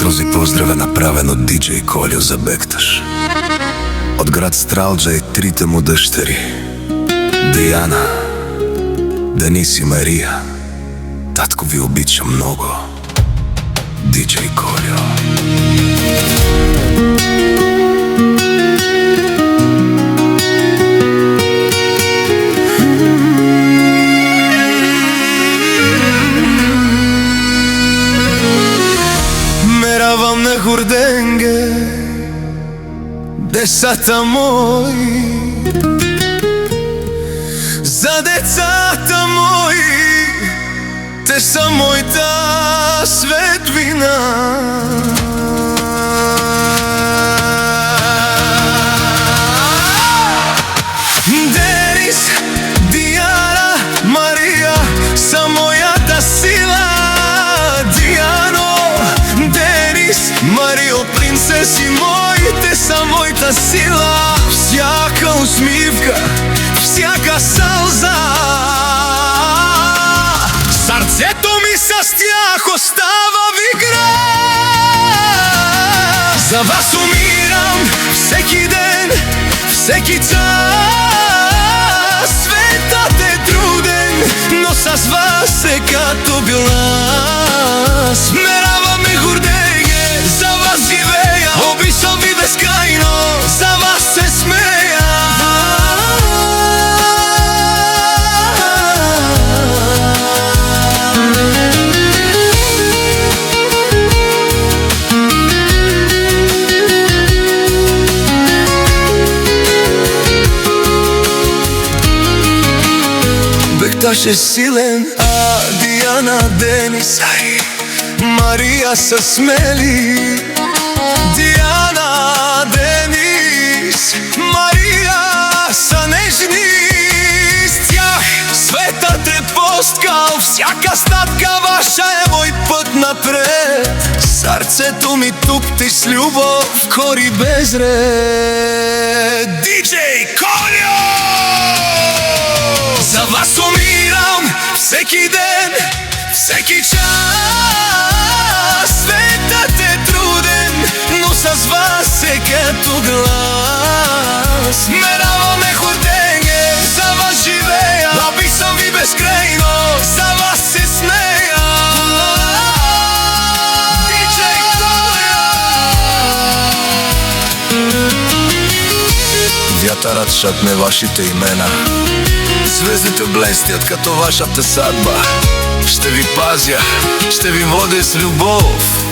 Този поздрав е направен од диџеј Колјо за Бекташ, од град Стралджа и трите му дъщери Дијана, Денис и Марија. Татко ви обича много. диџеј Колјо. Меравам на хурденге децата мои, за децата мои, те са мојта светлина. Денис, Дијана, Марија са мојата сила. Дијано, Денис, Марио, принцеси моите са мојта сила. Всяка усмивка, всяка салза, срцето ми с тях остава в игра. За вас умирам всеки ден, всеки час. Светът е труден, но с вас е като глас. Мераваме гордење, за вас живея, обичам ви безкрајно, за вас се смея. Бекташ е силен, а Дијана, Денис, Марија са смели. Дијана, Денис, Марија са нежни. С тях светът е посткал, всяка статка ваша е мой път напред. Сърцето ми тупти с любов, кори без ред. диџеј Колјо! За вас умирам всеки ден, всеки час. Светът е труден, но с вас е като глас. Мераваме гордење, за вас живея, обичам ви безкрајно, за вас се смея. диџеј Колјо! Вјатарат шапне вашите имена, звездите блестят като вашата садба. Ще ви пазя, ще ви водя с любов.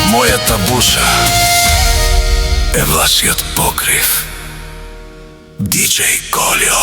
Моята буша е вашият покрив. диџеј Колјо.